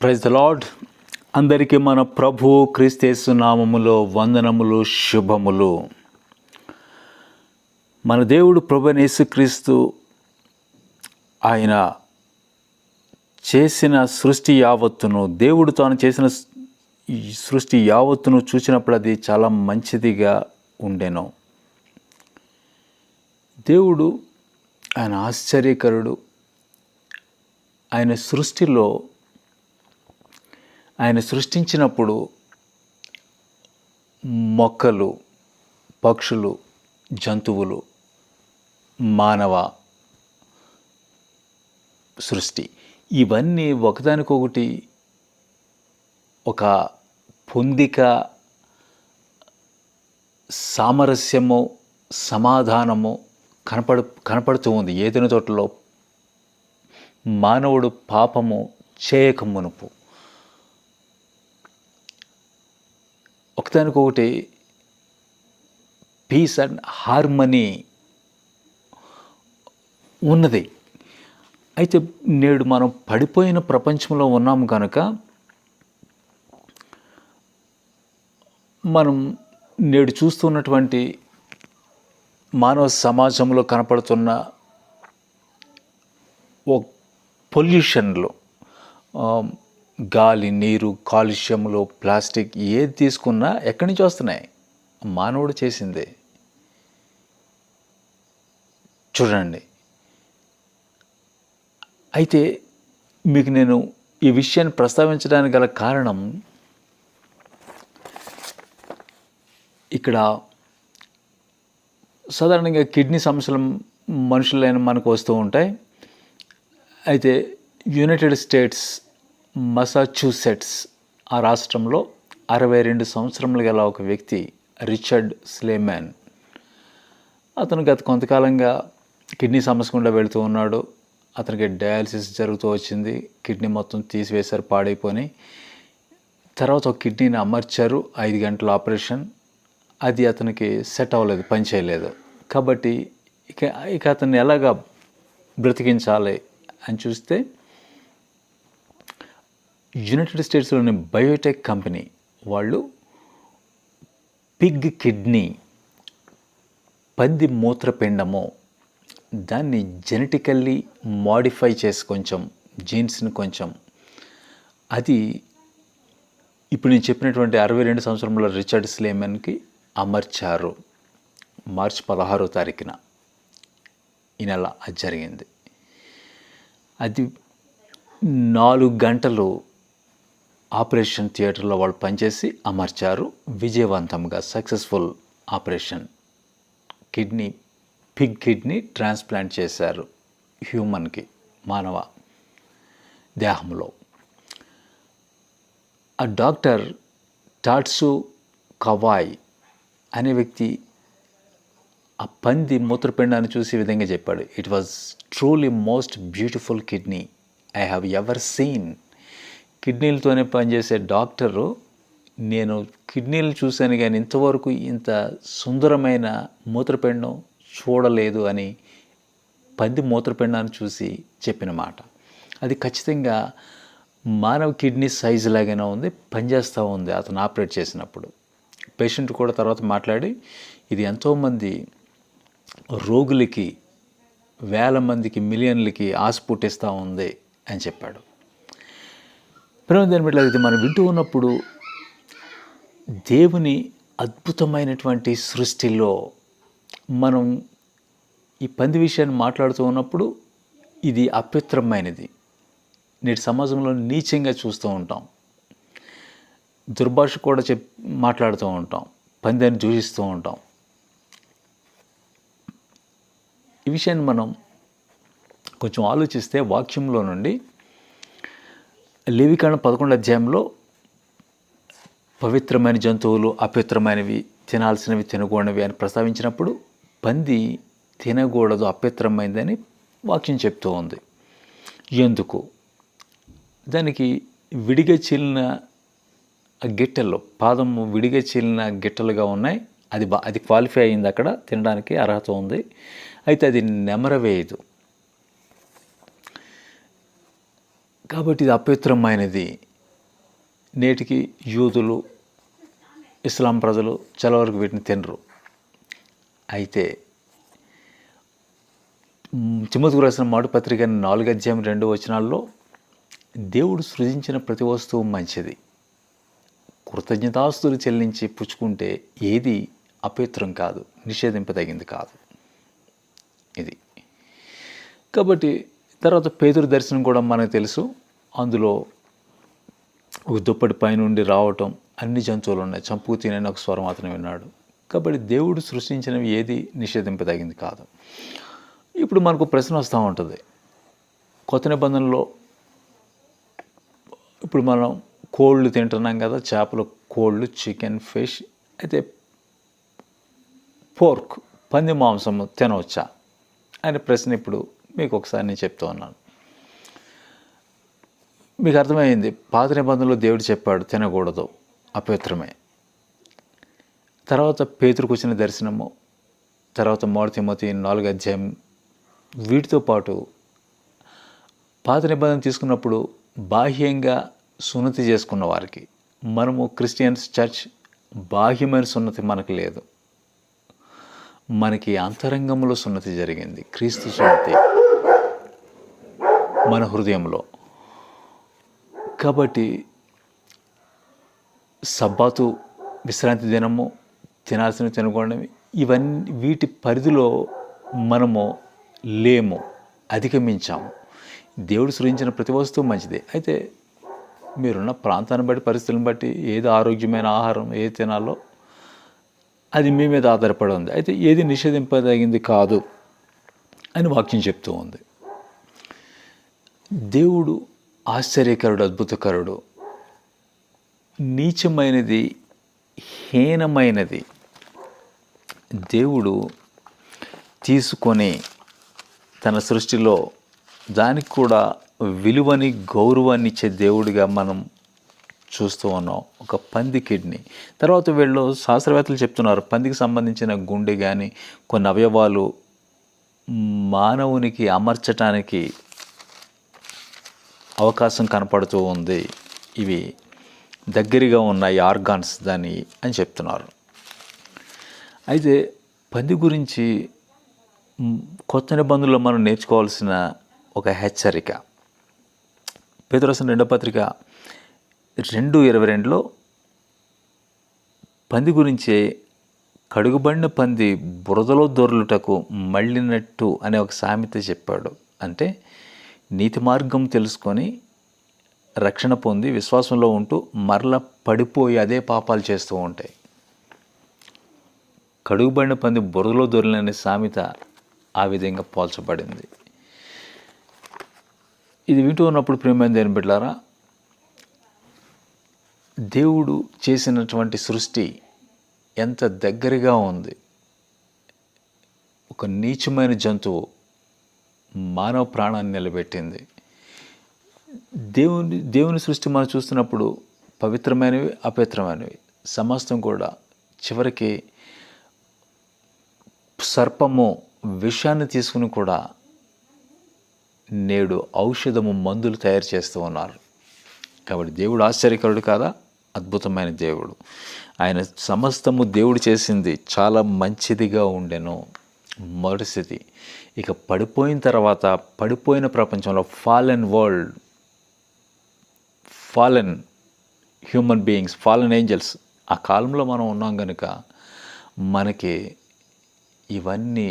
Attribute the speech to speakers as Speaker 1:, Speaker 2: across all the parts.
Speaker 1: Praise the lord. అందరికీ మన ప్రభు క్రీస్తు నామములో వందనములు, శుభములు. మన దేవుడు ప్రభు యేసుక్రీస్తు ఆయన చేసిన సృష్టి యావత్తును, దేవుడు తాను చేసిన ఈ సృష్టి యావత్తును చూసినప్పుడు అది చాలా మంచిదిగా ఉండెను. దేవుడు ఆయన ఆశ్చర్యకరుడు. ఆయన సృష్టిలో ఆయన సృష్టించినప్పుడు మొక్కలు, పక్షులు, జంతువులు, మానవ సృష్టి ఇవన్నీ ఒకదానికొకటి ఒక పొందిక, సామరస్యము, సమాధానము కనపడుతూ ఉంది. ఏదైనా తోటలో మానవుడు పాపము చేయక మునుపు ఒకదానికొకటి పీస్ అండ్ హార్మనీ ఉన్నది. అయితే నేడు మనం పడిపోయిన ప్రపంచంలో ఉన్నాము కనుక మనం నేడు చూస్తున్నటువంటి మానవ సమాజంలో కనపడుతున్న ఓ పొల్యూషన్లో, గాలి, నీరు, కాలుష్యములు, ప్లాస్టిక్ ఏది తీసుకున్నా ఎక్కడి నుంచి వస్తున్నాయి? మానవుడు చేసిందే. చూడండి. అయితే మీకు నేను ఈ విషయాన్ని ప్రస్తావించడానికి గల కారణం, ఇక్కడ సాధారణంగా కిడ్నీ సమస్యలు మనుషులైన మనకు వస్తూ ఉంటాయి. అయితే యునైటెడ్ స్టేట్స్ మసాచ్యూసెట్స్ ఆ రాష్ట్రంలో 62 సంవత్సరములు గల ఒక వ్యక్తి రిచర్డ్ స్లేమాన్, అతను గత కొంతకాలంగా కిడ్నీ సమస్య గుండా వెళుతూ ఉన్నాడు. అతనికి డయాలసిస్ జరుగుతూ వచ్చింది. కిడ్నీ మొత్తం తీసివేశారు, పాడైపోయి. తర్వాత ఒక కిడ్నీని అమర్చారు, 5 గంటల ఆపరేషన్. అది అతనికి సెట్ అవ్వలేదు, పని చేయలేదు. కాబట్టి ఇక అతన్ని ఎలాగా బ్రతికించాలి అని చూస్తే యునైటెడ్ స్టేట్స్లోని బయోటెక్ కంపెనీ వాళ్ళు పిగ్ కిడ్నీ, పంది మూత్రపిండము, దాన్ని జెనెటికల్లీ మోడిఫై చేసి కొంచెం జీన్స్ని కొంచెం అది ఇప్పుడు నేను చెప్పినటువంటి 62 సంవత్సరంలో రిచర్డ్ స్లేమన్కి అమర్చారు. మార్చి 16వ తారీఖున ఈ నెల అది జరిగింది. అది 4 గంటలు ఆపరేషన్ థియేటర్లో వాళ్ళు పనిచేసి అమర్చారు. విజయవంతంగా successful operation. Pig kidney transplant చేశారు హ్యూమన్కి, మానవ దేహంలో. ఆ డాక్టర్ టాట్సు కవాయ్ అనే వ్యక్తి ఆ పంది మూత్రపిండాన్ని చూసి ఈ విధంగా చెప్పాడు, it was truly most beautiful kidney I have ever seen. కిడ్నీలతోనే పనిచేసే డాక్టరు, నేను కిడ్నీలు చూశాను కానీ ఇంతవరకు ఇంత సుందరమైన మూత్రపిండం చూడలేదు అని పంది మూత్రపిండాన్ని చూసి చెప్పిన మాట. అది ఖచ్చితంగా మానవ కిడ్నీ సైజు లాగానే ఉంది, పనిచేస్తూ ఉంది అతను ఆపరేట్ చేసినప్పుడు. పేషెంట్ కూడా తర్వాత మాట్లాడి, ఇది ఎంతోమంది రోగులకి, వేల మందికి, మిలియన్లకి ఆశ పుట్టిస్తూ ఉంది అని చెప్పాడు. దాని బిడ్డలు, ఇది మనం వింటూ ఉన్నప్పుడు దేవుని అద్భుతమైనటువంటి సృష్టిలో మనం ఈ పంది విషయాన్ని మాట్లాడుతూ ఉన్నప్పుడు ఇది అపవిత్రమైనది. నేటి సమాజంలో నీచంగా చూస్తూ ఉంటాం, దుర్భాష కూడా మాట్లాడుతూ ఉంటాం, పందిని దూషిస్తూ ఉంటాం. ఈ విషయాన్ని మనం కొంచెం ఆలోచిస్తే వాక్యంలో నుండి లేవికాండం 11వ అధ్యాయంలో పవిత్రమైన జంతువులు, అపవిత్రమైనవి, తినాల్సినవి, తినకూడనివి అని ప్రస్తావించినప్పుడు పంది తినకూడదు, అపవిత్రమైందని వాక్యం చెప్తూ ఉంది. ఎందుకు? దానికి విడిగా చీలిన గిట్టెల్లో, పాదము విడిగా చీలిన గిట్టలుగా ఉన్నాయి. అది క్వాలిఫై అయింది, అక్కడ తినడానికి అర్హత ఉంది. అయితే అది నెమరవేయదు. కాబట్టి ఇది అపవిత్రమైనది. నేటికి యూదులు, ఇస్లాం ప్రజలు చాలా వరకు వీటిని తినరు. అయితే తిమోతికి రాసిన మొదటి పత్రిక 4:2 దేవుడు సృజించిన ప్రతి వస్తువు మంచిది, కృతజ్ఞతాస్తులు చెల్లించి పుచ్చుకుంటే ఏది అపవిత్రం కాదు, నిషేధింపదగింది కాదు. ఇది కాబట్టి తర్వాత పేతురు దర్శనం కూడా మనకు తెలుసు. అందులో ఒక దుప్పటి పైనుండి రావటం, అన్ని జంతువులు ఉన్నాయి, చంపుకు తినని ఒక స్వరం అతను విన్నాడు. కాబట్టి దేవుడు సృష్టించినవి ఏది నిషేధింపదగింది కాదు. ఇప్పుడు మనకు ప్రశ్న వస్తూ ఉంటుంది, కొత్త నిబంధనలో ఇప్పుడు మనం కోళ్ళు తింటున్నాం కదా, చేపలు, కోళ్ళు, చికెన్, ఫిష్. అయితే పోర్క్, పంది మాంసము తినవచ్చా అనే ప్రశ్న ఇప్పుడు మీకు ఒకసారి నేను చెప్తూ ఉన్నాను. మీకు అర్థమైంది, పాత నిబంధనలో దేవుడు చెప్పాడు తినకూడదు, అపవిత్రమే. తర్వాత పేతురుకు వచ్చిన దర్శనము, తర్వాత 1 తిమోతి 4 వీటితో పాటు పాత నిబంధన తీసుకున్నప్పుడు బాహ్యంగా సున్నతి చేసుకున్న వారికి, మనము క్రిస్టియన్స్ చర్చ్ బాహ్యమైన సున్నతి మనకు లేదు, మనకి అంతరంగంలో సున్నతి జరిగింది, క్రీస్తు సున్నతి మన హృదయంలో. కాబట్టి సబ్బాతు, విశ్రాంతి దినము, తినాల్సినవి తినకూడదు, ఇవన్నీ వీటి పరిధిలో మనము లేము, అధిగమించాము. దేవుడు సృజించిన ప్రతి వస్తువు మంచిదే. అయితే మీరున్న ప్రాంతాన్ని బట్టి, పరిస్థితులను బట్టి ఏది ఆరోగ్యమైన ఆహారం ఏది తినాలో అది మీ మీద ఆధారపడి ఉంది. అయితే ఏది నిషేధింపదగింది కాదు అని వాక్యం చెప్తూ ఉంది. దేవుడు ఆశ్చర్యకరుడు, అద్భుతకరుడు. నీచమైనది, హీనమైనది దేవుడు తీసుకొని తన సృష్టిలో దానికి కూడా విలువని, గౌరవాన్ని ఇచ్చే దేవుడిగా మనం చూస్తూ ఉన్నాం. ఒక పంది కిడ్నీ, తర్వాత వీళ్ళు శాస్త్రవేత్తలు చెప్తున్నారు, పందికి సంబంధించిన గుండె కానీ కొన్ని అవయవాలు మానవునికి అమర్చటానికి అవకాశం కనపడుతూ ఉంది, ఇవి దగ్గరగా ఉన్నాయి ఆర్గాన్స్ దాని అని చెప్తున్నారు. అయితే పంది గురించి కొత్త నిబంధనలో మనం నేర్చుకోవాల్సిన ఒక హెచ్చరిక, పేతురు రాసిన 2వ పత్రిక 2:22 పంది గురించే, కడుగుబడిన పంది బురదలో దొర్లుటకు మళ్ళినట్టు అనే ఒక సామెత చెప్పాడు. అంటే నీతి మార్గం తెలుసుకొని రక్షణ పొంది విశ్వాసంలో ఉంటూ మరల పడిపోయి అదే పాపాలు చేస్తూ ఉంటాయి. కడుగుబడిన పంది బురదలో దొరికిన సామెత ఆ విధంగా పోల్చబడింది. ఇది వింటూ ఉన్నప్పుడు ప్రియమైన దేవుని బిడ్డలారా, దేవుడు చేసినటువంటి సృష్టి ఎంత దగ్గరగా ఉంది. ఒక నీచమైన జంతువు మానవ ప్రాణాన్ని నిలబెట్టింది. దేవుని సృష్టి మనం చూస్తున్నప్పుడు పవిత్రమైనవి, అపవిత్రమైనవి సమస్తం కూడా చివరికి సర్పము విషాన్ని తీసుకుని కూడా నేడు ఔషధము, మందులు తయారు చేస్తూ ఉన్నారు. కాబట్టి దేవుడు ఆశ్చర్యకరుడు కాదా? అద్భుతమైన దేవుడు. ఆయన సమస్తము దేవుడు చేసింది చాలా మంచిదిగా ఉండెను. మొదటి స్థితి. ఇక పడిపోయిన తర్వాత, పడిపోయిన ప్రపంచంలో fallen world, fallen human beings, fallen angels, ఆ కాలంలో మనం ఉన్నాం కనుక మనకి ఇవన్నీ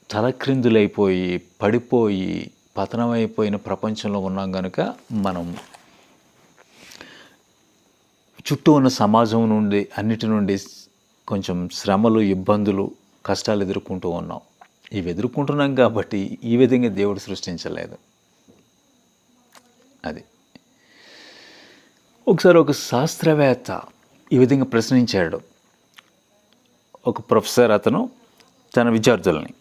Speaker 1: తలక్రిందులైపోయి, పడిపోయి, పతనమైపోయిన ప్రపంచంలో ఉన్నాం కనుక మనం చుట్టూ ఉన్న సమాజం నుండి, అన్నిటి నుండి కొంచెం శ్రమలు, ఇబ్బందులు, కష్టాలు ఎదుర్కొంటూ ఉన్నాం. ఇవి ఎదుర్కొంటున్నాం కాబట్టి ఈ విధంగా దేవుడు సృష్టించలేదు. అది ఒకసారి ఒక శాస్త్రవేత్త ఈ విధంగా ప్రశ్నించాడు. ఒక ప్రొఫెసర్ అతను తన విద్యార్థులని,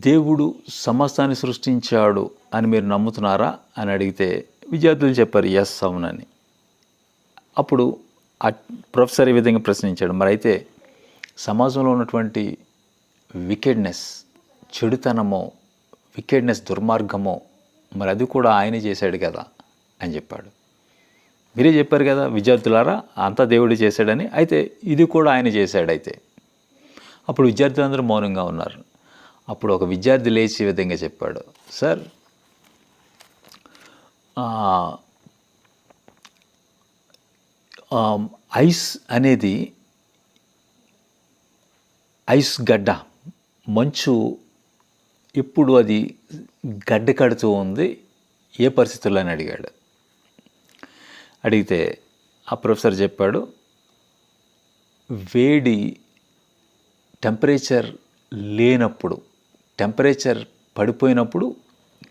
Speaker 1: దేవుడు సమస్తాన్ని సృష్టించాడు అని మీరు నమ్ముతున్నారా అని అడిగితే విద్యార్థులు చెప్పారు ఎస్, అవునని. అప్పుడు ఆ ప్రొఫెసర్ ఈ విధంగా ప్రశ్నించాడు, మరి అయితే సమాజంలో ఉన్నటువంటి వికెడ్నెస్, చెడుతనమో, వికెడ్నెస్, దుర్మార్గమో, మరి అది కూడా ఆయనే చేశాడు కదా అని చెప్పాడు. మీరే చెప్పారు కదా విద్యార్థులారా, అంతా దేవుడు చేశాడని. అయితే ఇది కూడా ఆయన చేశాడు. అయితే అప్పుడు విద్యార్థులందరూ మౌనంగా ఉన్నారు. అప్పుడు ఒక విద్యార్థి లేచి ఈ విధంగా చెప్పాడు, సార్ ఐస్ అనేది ఐస్ గడ్డ, మంచు ఇప్పుడు అది గడ్డ కడుతూ ఉంది, ఏ పరిస్థితుల్లో అని అడిగాడు. అడిగితే ఆ ప్రొఫెసర్ చెప్పాడు, వేడి టెంపరేచర్ లేనప్పుడు, టెంపరేచర్ పడిపోయినప్పుడు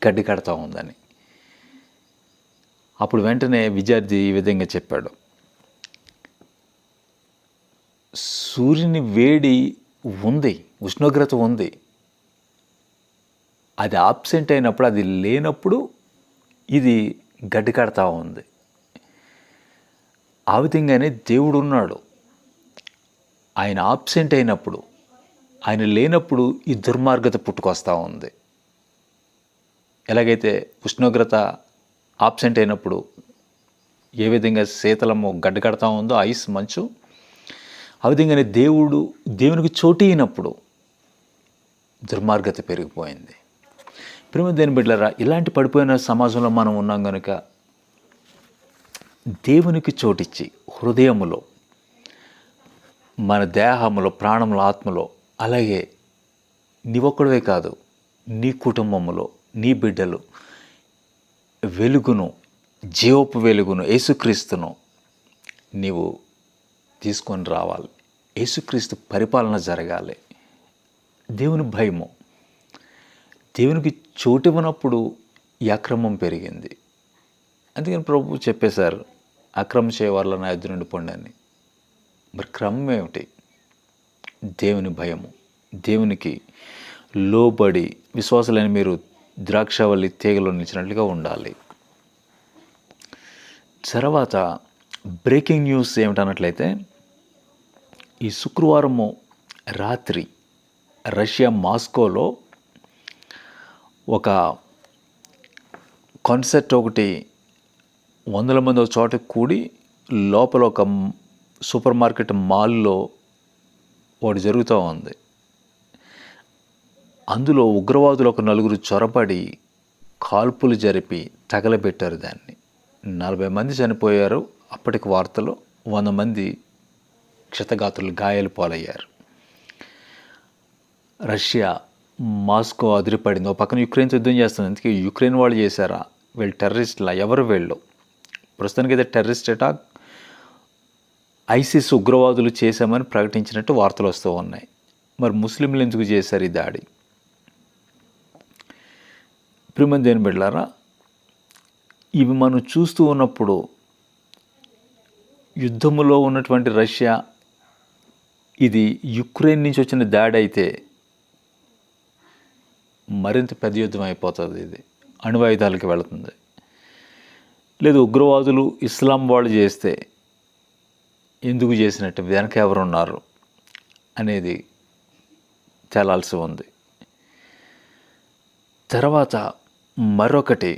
Speaker 1: గడ్డి కడతా ఉందని. అప్పుడు వెంటనే విద్యార్థి ఈ విధంగా చెప్పాడు, సూర్యుని వేడి ఉంది, ఉష్ణోగ్రత ఉంది, అది ఆబ్సెంట్ అయినప్పుడు, అది లేనప్పుడు ఇది గడ్డి కడతా ఉంది. ఆ విధంగానే దేవుడు ఉన్నాడు. ఆయన ఆబ్సెంట్ అయినప్పుడు, ఆయన లేనప్పుడు ఈ దుర్మార్గత పుట్టుకొస్తూ ఉంది. ఎలాగైతే ఉష్ణోగ్రత ఆబ్సెంట్ అయినప్పుడు ఏ విధంగా శీతలము గడ్డ కడతా ఉందో, ఐస్ మంచు, ఆ విధంగానే దేవునికి చోటు అయినప్పుడు దుర్మార్గత పెరిగిపోయింది. ప్రేమ దేని బిడ్డలారా, ఇలాంటి పడిపోయిన సమాజంలో మనం ఉన్నాం కనుక దేవునికి చోటిచ్చి హృదయములో, మన దేహములో, ప్రాణములో, ఆత్మలో, అలాగే నీవొక్కడవే కాదు, నీ కుటుంబములో నీ బిడ్డలు వెలుగును, జీవపు వెలుగును, యేసుక్రీస్తును నీవు తీసుకొని రావాలి. యేసుక్రీస్తు పరిపాలన జరగాలి. దేవుని భయము, దేవునికి చోటివ్వనప్పుడు ఈ అక్రమం పెరిగింది. అందుకని ప్రభు చెప్పేశారు, అక్రమం చేయవాళ్ళ నా ఎదురు నుండి పొండి అని. మరి క్రమం ఏమిటి? దేవుని భయము, దేవునికి లోబడి విశ్వాసులైన మీరు ద్రాక్షవల్లి తీగలో నిలిచినట్లుగా ఉండాలి. తర్వాత బ్రేకింగ్ న్యూస్ ఏమిటన్నట్లయితే, ఈ శుక్రవారము రాత్రి రష్యా మాస్కోలో ఒక కాన్సర్ట్ ఒకటి 100 మంది ఒక చోట కూడి లోపల ఒక సూపర్ మార్కెట్ మాల్లో ఒకటి జరుగుతూ ఉంది. అందులో ఉగ్రవాదులు ఒక 4 చొరబడి కాల్పులు జరిపి తగలబెట్టారు దాన్ని. 40 మంది చనిపోయారు. అప్పటికి వార్తలు 100 మంది క్షతగాత్రులు, గాయాలు పాలయ్యారు. రష్యా మాస్కో అదిరిపడింది. ఒక పక్కన యుక్రెయిన్తో యుద్ధం చేస్తుంది. అందుకే యుక్రెయిన్ వాళ్ళు చేశారా, వీళ్ళు టెర్రరిస్టులా, ఎవరు వీళ్ళు? ప్రస్తుతానికైతే టెర్రరిస్ట్ అటాక్ ఐసిస్ ఉగ్రవాదులు చేశామని ప్రకటించినట్టు వార్తలు వస్తూ ఉన్నాయి. మరి ముస్లింలు ఎందుకు చేశారు ఈ దాడి? ప్రియమైన దేవుని బిడ్డలారా, ఇవి మనం చూస్తూ ఉన్నప్పుడు యుద్ధములో ఉన్నటువంటి రష్యా, ఇది యుక్రెయిన్ నుంచి వచ్చిన దాడి అయితే మరింత పెద్ద యుద్ధం అయిపోతుంది. ఇది అణువాయుధాలకి వెళుతుంది. లేదు ఉగ్రవాదులు ఇస్లాం వాళ్ళు చేస్తే ఎందుకు చేసినట్టు, వెనక ఎవరున్నారు అనేది తేలాల్సి ఉంది. తర్వాత మరొకటి,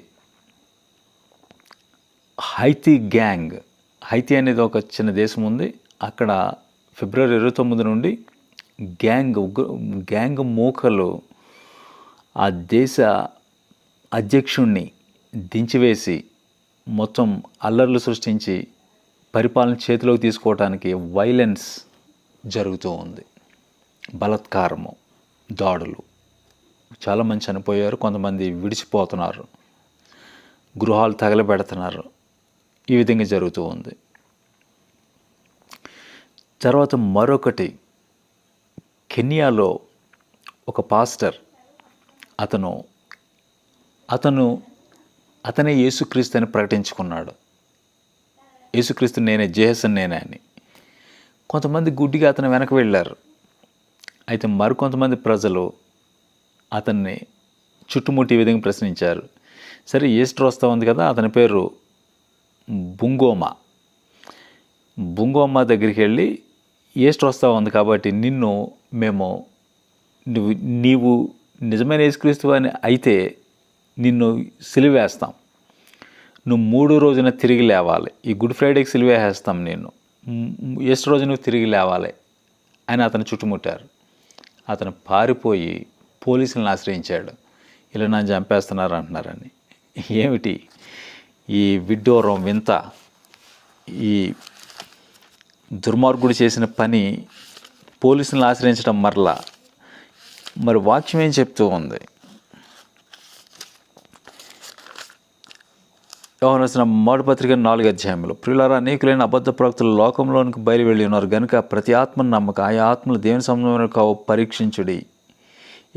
Speaker 1: హైతీ గ్యాంగ్. హైతీ అనేది ఒక చిన్న దేశం ఉంది. అక్కడ ఫిబ్రవరి 29 నుండి గ్యాంగ్ మూకలు ఆ దేశ అధ్యక్షుణ్ణి దించివేసి మొత్తం అల్లర్లు సృష్టించి పరిపాలన చేతిలోకి తీసుకోవడానికి వైలెన్స్ జరుగుతూ ఉంది. బలాత్కారము, దాడులు, చాలామంది చనిపోయారు, కొంతమంది విడిచిపోతున్నారు, గృహాలు తగలబెడుతున్నారు. ఈ విధంగా జరుగుతూ ఉంది. తర్వాత మరొకటి, కెన్యాలో ఒక పాస్టర్, అతనే యేసుక్రీస్తు అని ప్రకటించుకున్నాడు. యేసుక్రీస్తు నేనే, జేసన్ నేనే అని. కొంతమంది గుడ్డిగా అతను వెనక వెళ్ళారు. అయితే మరికొంతమంది ప్రజలు అతన్ని చుట్టుముట్టి ఈ విధంగా ప్రశ్నించారు. సరే, ఈస్టర్ వస్తూ ఉంది కదా, అతని పేరు బుంగోమా దగ్గరికి వెళ్ళి, ఈస్టర్ వస్తూ ఉంది కాబట్టి నీవు నిజమైన యేసుక్రీస్తు అని అయితే నిన్ను సిలువేస్తాం, నువ్వు 3 రోజున తిరిగి లేవాలి. ఈ గుడ్ ఫ్రైడేకి సిలువేసేస్తాం నేను, ఈస్టర్ రోజు నువ్వు తిరిగి లేవాలి అని అతను చుట్టుముట్టారు. అతను పారిపోయి పోలీసులను ఆశ్రయించాడు. ఇలా నన్ను చంపేస్తున్నారు అంటున్నారని. ఏమిటి ఈ విడ్డూరం, వింత, ఈ దుర్మార్గుడు చేసిన పని పోలీసులను ఆశ్రయించడం మరలా. మరి వాక్యం ఏం చెప్తూ ఉంది? యోహాను రాసిన మొదటి పత్రిక 4వ అధ్యాయంలో, ప్రియులారా, అనేకులైన అబద్ధ ప్రవక్తలు లోకంలోనికి బయలు వెళ్ళి ఉన్నారు గనుక ప్రతి ఆత్మను నమ్మక ఆయా ఆత్మలు దేవుని సంబంధమైన కావు పరీక్షించుడి.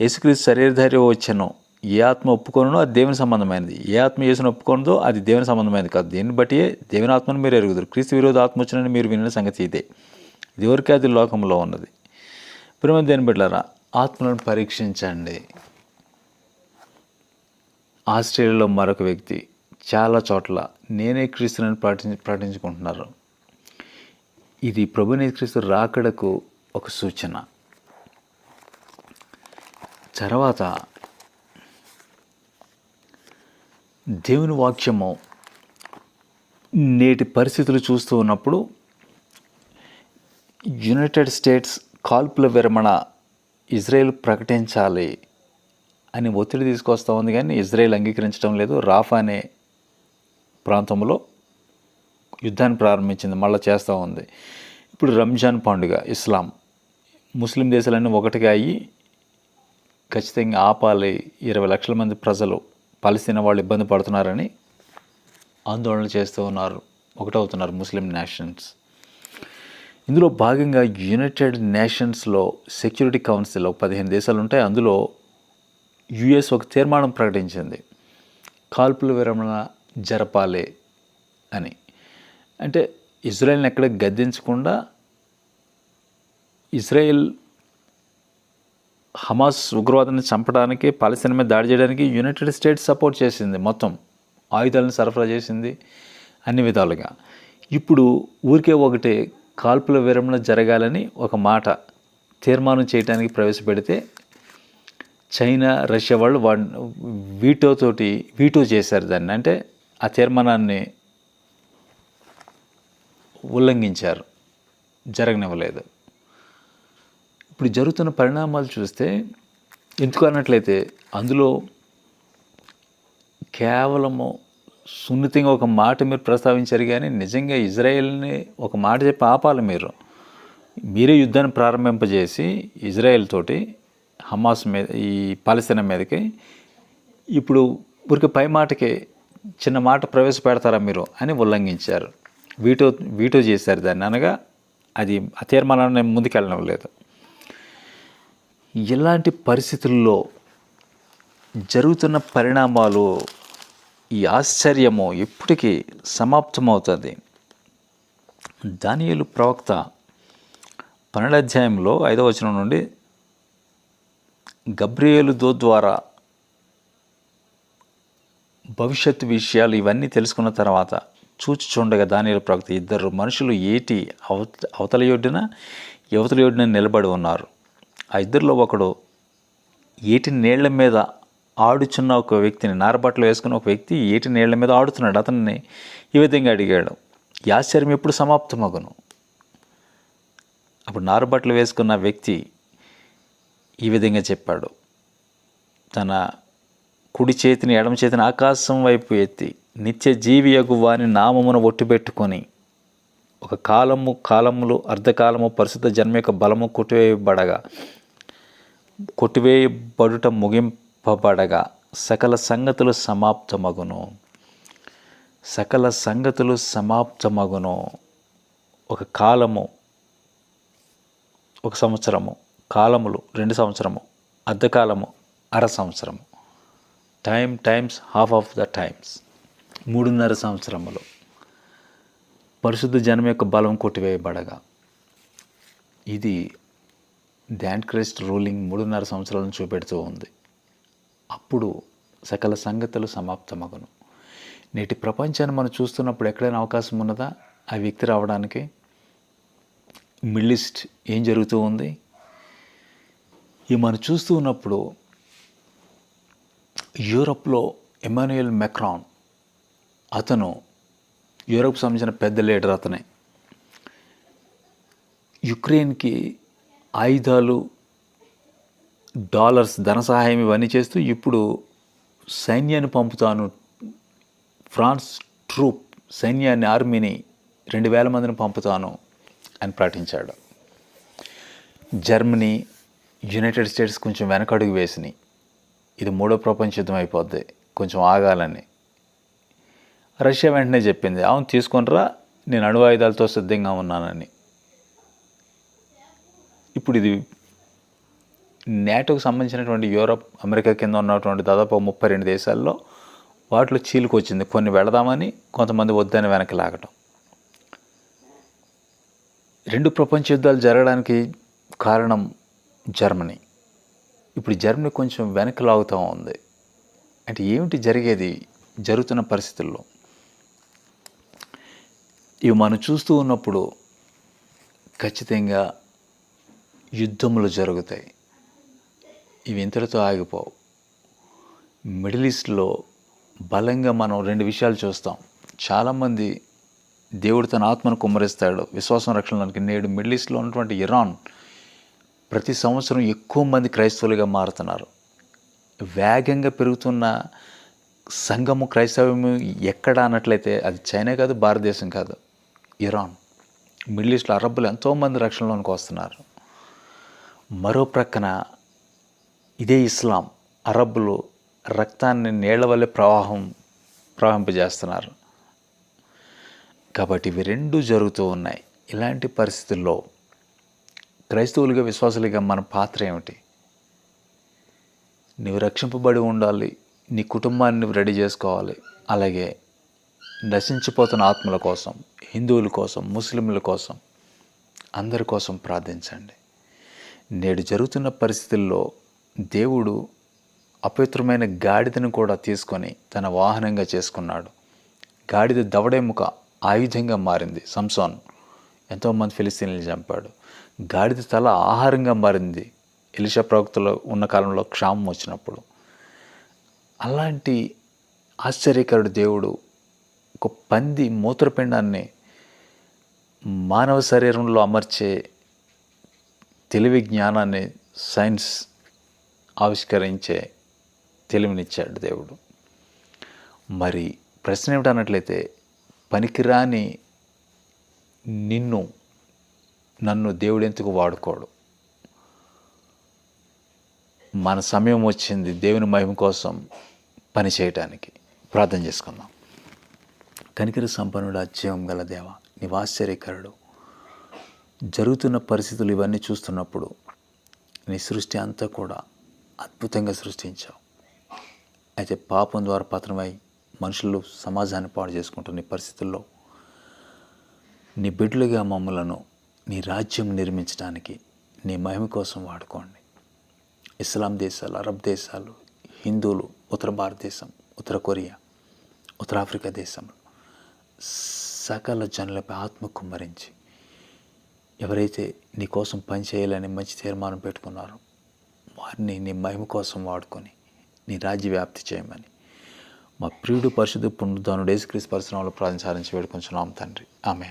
Speaker 1: యేసుక్రీస్తు శరీరధారి వచ్చెను. ఏ ఆత్మ ఒప్పుకోనో అది దేవుని సంబంధమైనది, ఏ ఆత్మ యేసును ఒప్పుకోనదో అది దేవుని సంబంధమైనది కాదు. దీన్ని బట్టి దేవుని ఆత్మను మీరు ఎరుగుదురు. క్రీస్తు విరోధ ఆత్మ వచ్చినని మీరు విన్న సంగతి ఇదే. ఇదివరకే అది లోకంలో ఉన్నది. ప్రేమ దేని బిడ్డలారా, ఆత్మలను పరీక్షించండి. ఆస్ట్రేలియాలో మరొక వ్యక్తి చాలా చోట్ల నేనే క్రీస్తుని ప్రకటించుకుంటున్నారు. ఇది ప్రభువైన క్రీస్తు రాకడకు ఒక సూచన. తర్వాత దేవుని వాక్యము నేటి పరిస్థితులు చూస్తూ ఉన్నప్పుడు యునైటెడ్ స్టేట్స్ కాల్పుల విరమణ ఇజ్రాయెల్ ప్రకటించాలి అని ఒత్తిడి తీసుకొస్తూ ఉంది, కానీ ఇజ్రాయెల్ అంగీకరించడం లేదు. రాఫా అనే ప్రాంతంలో యుద్ధాన్ని ప్రారంభించింది, మళ్ళీ చేస్తూ ఉంది. ఇప్పుడు రంజాన్ పండుగ, ఇస్లాం, ముస్లిం దేశాలన్నీ ఒకటిగా అయ్యి ఖచ్చితంగా ఆపాలి, 20 లక్షల మంది ప్రజలు పాలస్తీనా వాళ్ళు ఇబ్బంది పడుతున్నారని ఆందోళన చేస్తూ ఉన్నారు, ఒకటవుతున్నారు ముస్లిం నేషన్స్. ఇందులో భాగంగా యునైటెడ్ నేషన్స్లో సెక్యూరిటీ కౌన్సిల్ 15 దేశాలు ఉంటాయి. అందులో యుఎస్ ఒక తీర్మానం ప్రకటించింది, కాల్పుల విరమణ జరపాలి అని. అంటే ఇజ్రాయెల్ని ఎక్కడ గద్దించకుండా ఇజ్రాయెల్ హమాస్ ఉగ్రవాదాన్ని చంపడానికి, పాలస్తీనా మీద దాడి చేయడానికి యునైటెడ్ స్టేట్స్ సపోర్ట్ చేసింది, మొత్తం ఆయుధాలను సరఫరా చేసింది అన్ని విధాలుగా. ఇప్పుడు ఊరికే ఒకటే కాల్పుల విరమణ జరగాలని ఒక మాట తీర్మానం చేయడానికి ప్రవేశపెడితే చైనా, రష్యా వాళ్ళు వీటో చేశారు దాన్ని. అంటే ఆ తీర్మానాన్ని ఉల్లంఘించారు, జరగనివ్వలేదు. ఇప్పుడు జరుగుతున్న పరిణామాలు చూస్తే ఎందుకు అన్నట్లయితే అందులో కేవలము సున్నితంగా ఒక మాట మీరు ప్రస్తావించారు, కానీ నిజంగా ఇజ్రాయెల్ని ఒక మాట చెప్పి ఆపాలి. మీరే యుద్ధాన్ని ప్రారంభింపజేసి ఇజ్రాయెల్ తోటి హమాస్ మీద, ఈ పాలస్తీనా మీదకి ఇప్పుడు ఊరికి పై మాటకి చిన్న మాట ప్రవేశపెడతారా మీరు అని ఉల్లంఘించారు, వీటో చేశారు దాన్ని. అనగా అది ఆ తీర్మానాన్ని ముందుకెళ్ళడం లేదు. ఇలాంటి పరిస్థితుల్లో జరుగుతున్న పరిణామాలు, ఈ ఆశ్చర్యము ఇప్పటికీ సమాప్తమవుతుంది. దానియేలు ప్రవక్త 12వ అధ్యాయంలో 5వ వచనం నుండి గబ్రియేలు దూత ద్వారా భవిష్యత్తు విషయాలు ఇవన్నీ తెలుసుకున్న తర్వాత చూచుచుండగా దానియేలు ప్రవక్త, 2 మనుషులు ఏటి అవతల యొడ్డున యువతల యొడ్డున నిలబడి ఉన్నారు. ఆ 2లో ఒకడు ఏటి నీళ్ల మీద ఆడుచున్న ఒక వ్యక్తిని, నారబట్టలు వేసుకున్న ఒక వ్యక్తి ఏటి నీళ్ల మీద ఆడుతున్నాడు. అతన్ని ఈ విధంగా అడిగాడు, ఈ ఆశ్చర్యం ఎప్పుడు సమాప్తమగును? అప్పుడు నారబట్టలు వేసుకున్న వ్యక్తి ఈ విధంగా చెప్పాడు, తన కుడి చేతిని ఎడమ చేతిని ఆకాశం వైపు ఎత్తి నిత్య జీవియగు వాని నామమును ఒట్టుబెట్టుకొని, ఒక కాలములు అర్ధకాలము పరిశుద్ధ జన్మ యొక్క బలము కొట్టివేయబడుట ముగింపబడగా సకల సంగతులు సమాప్తమగును. సకల సంగతులు సమాప్తమగును. ఒక కాలము 1 సంవత్సరము, కాలములు 2 సంవత్సరము, అర్ధకాలము 1/2 సంవత్సరము, times half of the times, 3.5 సంవత్సరములు పరిశుద్ధ జనం యొక్క బలం కొట్టివేయబడగా. ఇది ది యాంటిక్రైస్ట్ రూలింగ్ 3.5 సంవత్సరాలను చూపెడుతూ ఉంది. అప్పుడు సకల సంగతులు సమాప్తమగును. నేటి ప్రపంచాన్ని మనం చూస్తున్నప్పుడు ఎక్కడైనా అవకాశం ఉన్నదా ఆ వ్యక్తి రావడానికి? మిడిల్ ఈస్ట్ ఏం జరుగుతూ ఉంది? ఇవి మనం చూస్తూ ఉన్నప్పుడు యూరప్లో ఎమాన్యుయల్ మెక్రాన్ అతను యూరోప్ సంబంధించిన పెద్ద లీడర్ అతనే. యుక్రెయిన్కి ఆయుధాలు, డాలర్స్, ధన సహాయం ఇవన్నీ చేస్తూ ఇప్పుడు సైన్యాన్ని పంపుతాను, ఫ్రాన్స్ ట్రూప్ సైన్యాన్ని, ఆర్మీని 2000 మందిని పంపుతాను అని ప్రకటించాడు. జర్మనీ, యునైటెడ్ స్టేట్స్ కొంచెం వెనకడుగు వేసినాయి. ఇది 3వ ప్రపంచ యుద్ధం అయిపోద్ది, కొంచెం ఆగాలని. రష్యా వెంటనే చెప్పింది, అవును తీసుకొనిరా, నేను అణు ఆయుధాలతో సిద్ధంగా ఉన్నానని. ఇప్పుడు ఇది నేటోకు సంబంధించినటువంటి యూరప్, అమెరికా కింద ఉన్నటువంటి దాదాపు 32 దేశాల్లో వాటిలో చీలుకొచ్చింది. కొన్ని వెళదామని, కొంతమంది వద్దని వెనక్కి లాగటం. 2 ప్రపంచ యుద్ధాలు జరగడానికి కారణం జర్మనీ. ఇప్పుడు జర్మనీ కొంచెం వెనక్కి లాగుతూ ఉంది. అంటే ఏమిటి జరిగేది జరుగుతున్న పరిస్థితుల్లో? ఇవి మనం చూస్తూ ఉన్నప్పుడు ఖచ్చితంగా యుద్ధములు జరుగుతాయి. ఇవి ఇంతటితో ఆగిపోవు. మిడిల్ ఈస్ట్లో బలంగా మనం 2 విషయాలు చూస్తాం. చాలామంది దేవుడు తన ఆత్మను కుమ్మరిస్తాడు విశ్వాసం రక్షణలోనికి. నేడు మిడిల్ ఈస్ట్లో ఉన్నటువంటి ఇరాన్ ప్రతి సంవత్సరం ఎక్కువ మంది క్రైస్తవులుగా మారుతున్నారు. వేగంగా పెరుగుతున్న సంఘము, క్రైస్తవ్యము ఎక్కడ అన్నట్లయితే అది చైనా కాదు, భారతదేశం కాదు, ఇరాన్. మిడిల్ ఈస్ట్లో అరబ్బులు ఎంతోమంది రక్షణలోనికి వస్తున్నారు. మరో ప్రక్కన ఇదే ఇస్లాం, అరబ్బులు రక్తాన్ని నీళ్ల వల్లే ప్రవహింపజేస్తున్నారు. కాబట్టి ఇవి 2 జరుగుతూ ఉన్నాయి. ఇలాంటి పరిస్థితుల్లో క్రైస్తవులుగా, విశ్వాసులుగా మన పాత్ర ఏమిటి? నీవు రక్షింపబడి ఉండాలి, నీ కుటుంబాన్ని నువ్వు రెడీ చేసుకోవాలి. అలాగే నశించిపోతున్న ఆత్మల కోసం, హిందువుల కోసం, ముస్లింల కోసం, అందరి కోసం ప్రార్థించండి. నేడు జరుగుతున్న పరిస్థితుల్లో దేవుడు అపవిత్రమైన గాడిదను కూడా తీసుకొని తన వాహనంగా చేసుకున్నాడు. గాడిద దవడెముక ఆయుధంగా మారింది. సంసోన్ ఎంతోమంది ఫిలిస్తీన్లు చంపాడు. గాడిద తల ఆహారంగా మారింది ఎలీషా ప్రవక్తలో ఉన్న కాలంలో క్షామం వచ్చినప్పుడు. అలాంటి ఆశ్చర్యకరుడు దేవుడు ఒక పంది మూత్రపిండాన్ని మానవ శరీరంలో అమర్చే తెలివి జ్ఞానాన్ని సైన్స్ ఆవిష్కరించే తెలివినిచ్చాడు దేవుడు. మరి ప్రశ్న ఏమిటన్నట్లయితే, పనికిరాని నన్ను దేవుడు ఎందుకు వాడుకోడు? మన సమయం వచ్చింది దేవుని మహిమ కోసం పని చేయటానికి. ప్రార్థన చేసుకుందాం. కనికర సంపన్నుడు, అత్యయం గల దేవ, నీవాశ్చర్యకరుడు. జరుగుతున్న పరిస్థితులు ఇవన్నీ చూస్తున్నప్పుడు నీ సృష్టి అంతా కూడా అద్భుతంగా సృష్టించావు. అయితే పాపం ద్వారా పతనమై మనుషులు సమాజాన్ని పాడు చేసుకుంటున్న ఈ పరిస్థితుల్లో నీ బిడ్డలుగా మమ్మలను నీ రాజ్యం నిర్మించడానికి నీ మహిమ కోసం వాడుకోండి. ఇస్లాం దేశాలు, అరబ్ దేశాలు, హిందువులు, ఉత్తర భారతదేశం, ఉత్తర కొరియా, ఉత్తర ఆఫ్రికా దేశంలో సకల జనులపై ఆత్మ కుమ్మరించి ఎవరైతే నీ కోసం పనిచేయాలని మంచి తీర్మానం పెట్టుకున్నారో వారిని నీ మహిమ కోసం వాడుకొని నీ రాజ్య వ్యాప్తి చేయమని మా ప్రియుడు పరిశుద్ధ పునరుద్ధానుడు యేసుక్రీస్తు పరిశునామములో ప్రార్థించి వేడుకొంచున్నాము తండ్రి. ఆమేన్.